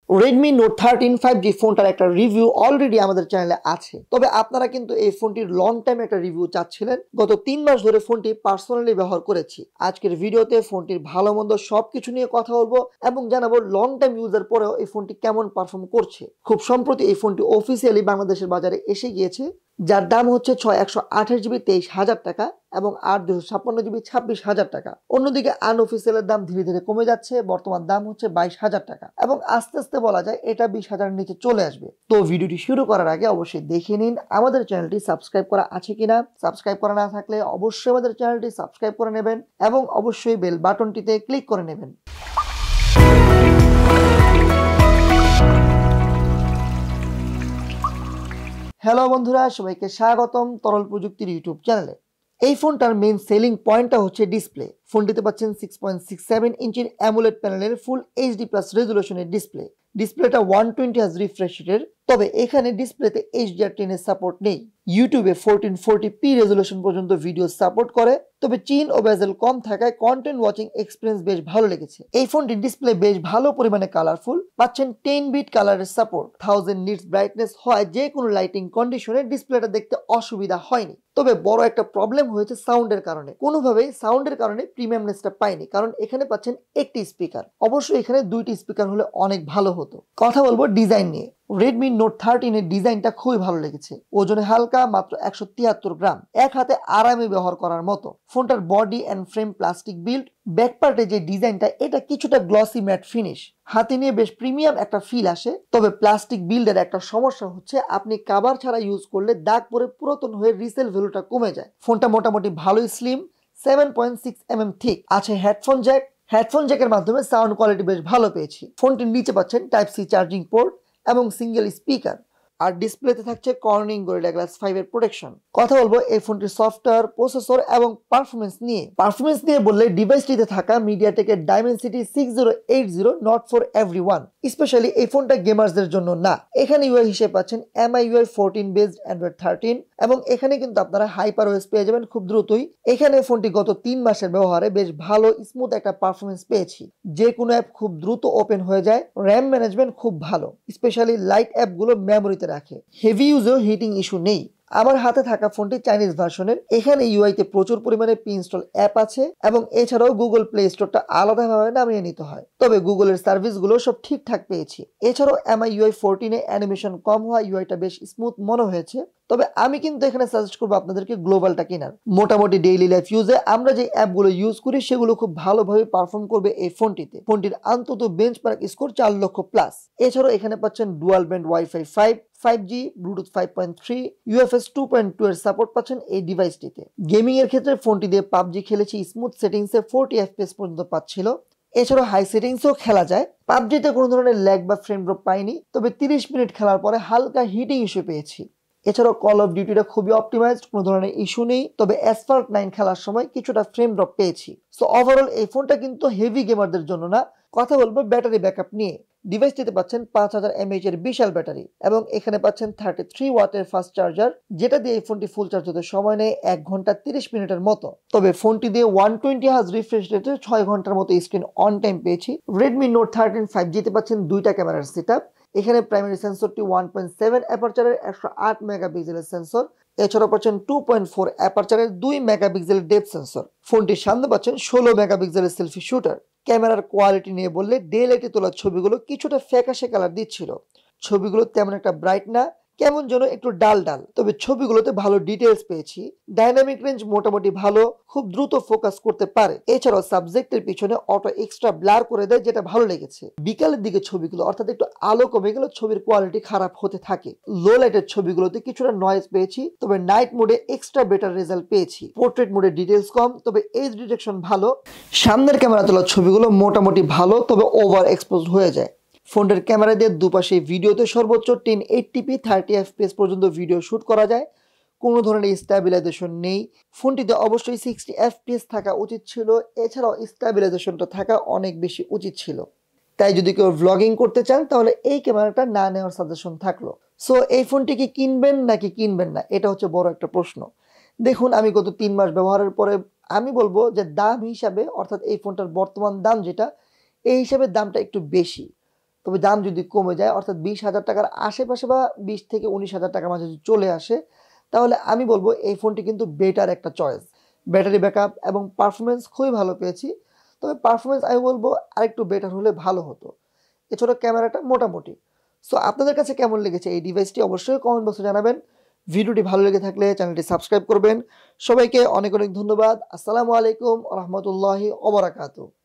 Redmi Note 13 5G ফোনটার একটা review already আমাদের চ্যানেলে আছে। তবে আপনারা কিন্তু এই ফোনটির লং টাইম একটা রিভিউ চাচ্ছিলেন। গত 3 মাস ধরে ফোনটি পার্সোনালি ব্যবহার করেছি। আজকের ভিডিওতে ফোনটির ভালো মন্দ সবকিছু নিয়ে কথা বলবো এবং জানাবো লং টাইম ইউজার পরেও এই ফোনটি কেমন পারফর্ম করছে। খুব সম্প্রতি এই ফোনটি অফিসিয়ালি বাংলাদেশের বাজারে এসে গিয়েছে, যার দাম হচ্ছে 6128GB 23,000 টাকা এবং 8256GB 26,000 টাকা। অন্যদিকে আনঅফিসিয়ালের দাম ধীরে ধীরে কমে যাচ্ছে, বর্তমান দাম হচ্ছে 22,000 টাকা এবং আস্তে আস্তে বলা যায় এটা 20,000 নিচে চলে আসবে। তো ভিডিওটি শুরু করার আগে অবশ্যই দেখে নিন আমাদের চ্যানেলটি সাবস্ক্রাইব করা আছে কিনা। সাবস্ক্রাইব করা না থাকলে অবশ্যই আমাদের চ্যানেলটি সাবস্ক্রাইব করে নেবেন এবং অবশ্যই বেল বাটনটিতে ক্লিক করে নেবেন। হ্যালো বন্ধুরা, সবাইকে স্বাগতম তরল প্রযুক্তির ইউটিউব চ্যানেলে। এই ফোনটার মেইন সেলিং পয়েন্টটা হচ্ছে ডিসপ্লে। ফোনটিতে পাচ্ছেন 6.67 ইঞ্চির AMOLED প্যানেলের ফুল HD+ রেজুলেশনের ডিসপ্লে। ডিসপ্লেটা 120 Hz রিফ্রেশ রেটের, তবে এখানে ডিসপ্লেতে HDR10 এর সাপোর্ট নেই। ইউটিউবে 1440p রেজুলেশন পর্যন্ত ভিডিও সাপোর্ট করে, তবে চিন ও বেজেল কম থাকায় কন্টেন্ট ওয়াচিং এক্সপিরিয়েন্স বেশ ভালো লেগেছে। এই ফোনটির ডিসপ্লে বেশ ভালো পরিমাণে কালারফুল, পাচ্ছেন 10 বিট কালারের সাপোর্ট। 1000 নিটস ব্রাইটনেস হয় যে কোনো লাইটিং কন্ডিশনে ডিসপ্লেটা দেখতে অসুবিধা হয়নি। তবে বড় একটা প্রবলেম হয়েছে সাউন্ডের কারণে। কোনোভাবেই সাউন্ডের কারণে প্রিমিয়ামনেসটা পাইনি, কারণ এখানে পাচ্ছেন একটি স্পিকার। অবশ্যই এখানে দুইটি স্পিকার হলে অনেক ভালো হতো। কথা বলবো ডিজাইন নিয়ে। Redmi Note 13 এর ডিজাইনটা খুবই ভালো লেগেছে। ওজনে হালকা, মাত্র 173 গ্রাম, এক হাতে আরামে ব্যবহার করার মতো। ফোনটার body and frame plastic build, back পার্টে যে ডিজাইনটা এটা কিছুটা গ্লসি ম্যাট ফিনিশ, হাতে নিয়ে বেশ প্রিমিয়াম একটা ফিল আসে। তবে প্লাস্টিক বিল্ডের একটা সমস্যা হচ্ছে আপনি কভার ছাড়া ইউজ করলে দাগ পরে পুরাতন হয়ে রিসেল ভ্যালুটা কমে যায়। ফোনটা মোটামুটি ভালোই স্লিম, 7.6 mm থিক। আছে হেডফোন জ্যাক। হেডফোন জ্যাকের মাধ্যমে সাউন্ড কোয়ালিটি বেশ ভালো পেয়েছি। ফোনটির নিচে পাচ্ছেন টাইপ সি চার্জিং পোর্ট এবং সিঙ্গেল স্পিকার। আর ডিসপ্লেতে থাকছে কর্নিং গরিলা গ্লাস 5 এর প্রোটেকশন। কথা বলবো এই ফোনটির সফটওয়্যার, প্রসেসর এবং পারফরমেন্স নিয়ে বললে ডিভাইসটিতে থাকা মিডিয়াটেকের Dimensity 6080 not for everyone. Specially এই ফোনটা গেমার্সদের জন্য না। এখানে ইউআই হিসেবে পাচ্ছেন MIUI 14 বেসড অ্যান্ড্রয়েড 13 এবং এখানে কিন্তু আপনারা হাইপারওএস পেয়ে যাবেন খুব দ্রুতই। এখানে ফোনটি গত 3 মাসের ব্যবহারে বেশ ভালো স্মুথ একটা পারফরমেন্স পেয়েছি। যে কোনো অ্যাপ খুব দ্রুত ওপেন হয়ে যায়, র্যাম ম্যানেজমেন্ট খুব ভালো, স্পেশালি লাইট অ্যাপগুলো মেমোরিতে রাখে। হেভি ইউজেও হিটিং ইস্যু নেই। আমার হাতে থাকা ফোনটি চাইনিজ ভার্সনের। এখানে ইউআইতে প্রচুর পরিমাণে প্রি ইনস্টল অ্যাপ আছে এবং এছাড়াও গুগল প্লে স্টোরটা আলাদাভাবে নামিয়ে নিতে হয়। তবে গুগলের সার্ভিসগুলো সব ঠিকঠাক পেয়েছি। এছাড়াও MIUI 14 এ অ্যানিমেশন কম হওয়া ইউআইটা বেশ স্মুথ মনে হয়েছে। তবে আমি কিন্তু এখানে সাজেস্ট করবো আপনাদেরকে গ্লোবালটা কেনার। মোটামুটি ডেইলি লাইফ ইউজে আমরা যে অ্যাপগুলো ইউজ করি সেগুলো খুব ভালোভাবে পারফর্ম করবে এই ফোনটিতে। ফোনটির অন্তত বেঞ্চমার্ক স্কোর 4 লক্ষ প্লাস। এছাড়াও এখানে পাচ্ছেন dual band wifi 5, 5G, Bluetooth 5.3, UFS 2.2 এর সাপোর্ট পাচ্ছেন এই ডিভাইসটিতে। গেমিং এর ক্ষেত্রে ফোনটি দিয়ে পাবজি খেলেছি, স্মুথ সেটিংসে 40 FPS পর্যন্ত পাচ্ছিল। এছাড়াও হাই সেটিংসেও খেলা যায়। পাবজিতে কোনো ধরনের ল্যাগ বা ফ্রেম ড্রপ পাইনি, তবে 30 মিনিট খেলার পরে হালকা হিটিং ইস্যু পেয়েছি। এছাড়াও কল অফ ডিউটিটা খুবই অপটিমাইজড, কোনো ধরনের ইস্যু নেই। তবে অ্যাসফাল্ট 9 খেলার সময় কিছুটা ফ্রেম ড্রপ পেয়েছি। সো ওভারঅল এই ফোনটা কিন্তু হেভি গেমারদের জন্য না। কথা বলবো ব্যাটারি ব্যাকআপ নিয়ে। ডিভাইসটিতে পাচ্ছেন 5000 mAh এর বিশাল ব্যাটারি এবং এখানে পাচ্ছেন 33 ওয়াটের ফাস্ট চার্জার, যেটা দিয়ে এই ফোনটি ফুল চার্জ হতে সময় নেয় 1 ঘন্টা 30 মিনিটের মতো। তবে ফোনটি দিয়ে 120 Hz রিফ্রেশ রেটে 6 ঘন্টার মতো স্ক্রিন অন টাইম পেয়েছি। Redmi Note 13 5G তে পাচ্ছেন দুইটা ক্যামেরার সেটআপ। এখানে প্রাইমারি সেন্সরটি 1.7 অ্যাপারচারের 108 মেগাপিক্সেলের সেন্সর। এছাড়াও পাচ্ছেন 2.4 অ্যাপারচারের 2 মেগাপিক্সেলের ডেপথ সেন্সর। ফোনটির সামনে পাচ্ছেন 16 মেগাপিক্সেলের সেলফি শুটার। ক্যামেরার কোয়ালিটি নিয়ে বললে ডে লাইটে তোলা ছবিগুলো কিছুটা ফ্যাকাশে কালার দিচ্ছিল। ছবিগুলো তেমন একটা ব্রাইট না, কেমন যেন একটু ডাল ডাল। তবে ছবিগুলোতে ভালো ডিটেলস পেয়েছি। ডাইনামিক রেঞ্জ মোটামুটি ভালো, খুব দ্রুত ফোকাস করতে পারে। এছাড়াও সাবজেক্টের পিছনে অটো এক্সট্রা ব্লার করে দেয়, যেটা ভালো লেগেছে। বিকালের দিকে ছবিগুলো অর্থাৎ একটু আলো কমে গেলে ছবির কোয়ালিটি খারাপ হতে থাকে। লো লাইটের ছবিগুলোতে কিছুটা নয়েজ পেয়েছি, তবে নাইট মোডে এক্সট্রা বেটার রেজাল্ট পেয়েছি। পোর্ট্রেট মোডে ডিটেলস কম, তবে এজ ডিটেকশন ভালো। সামনের ক্যামেরা তোলা ছবিগুলো মোটামুটি ভালো, তবে ওভার এক্সপোজ হয়ে যায়। ফোনটার ক্যামেরা দিয়ে দুপাশে ভিডিওতে সর্বোচ্চ 1080p 30 FPS পর্যন্ত ভিডিও শুট করা যায়। কোনো ধরনের স্ট্যাবিলাইজেশন নেই। ফোনটিতে অবশ্যই 60 FPS থাকা উচিত ছিল। এছাড়াও স্ট্যাবিলাইজেশনটা থাকা অনেক বেশি উচিত ছিল। তাই যদি কেউ ভ্লগিং করতে চান তাহলে এই ক্যামেরাটা না নেওয়ার সাজেশন থাকলো। সো এই ফোনটি কি কিনবেন নাকি কিনবেন না, এটা হচ্ছে বড় একটা প্রশ্ন। দেখুন, আমি গত 3 মাস ব্যবহারের পরে আমি বলবো যে দাম হিসাবে, অর্থাৎ এই ফোনটার বর্তমান দাম যেটা, এই হিসাবে দামটা একটু বেশি। তবে দাম যদি কমে যায় অর্থাৎ 20,000 টাকার আশেপাশে বা 20 থেকে 19,000 টাকার মাঝে যদি চলে আসে, তাহলে আমি বলবো এই ফোনটি কিন্তু বেটার একটা চয়েস। ব্যাটারি ব্যাকআপ এবং পারফরমেন্স খুবই ভালো পেয়েছি, তবে পারফরমেন্স আমি বলবো আরেকটু বেটার হলে ভালো হতো। এছাড়া ক্যামেরাটা মোটামুটি। সো আপনাদের কাছে কেমন লেগেছে এই ডিভাইসটি অবশ্যই কমেন্ট বক্সে জানাবেন। ভিডিওটি ভালো লেগে থাকলে চ্যানেলটি সাবস্ক্রাইব করবেন। সবাইকে অনেক অনেক ধন্যবাদ। আসসালামু আলাইকুম ওয়া রাহমাতুল্লাহি ওয়া বারাকাতুহু।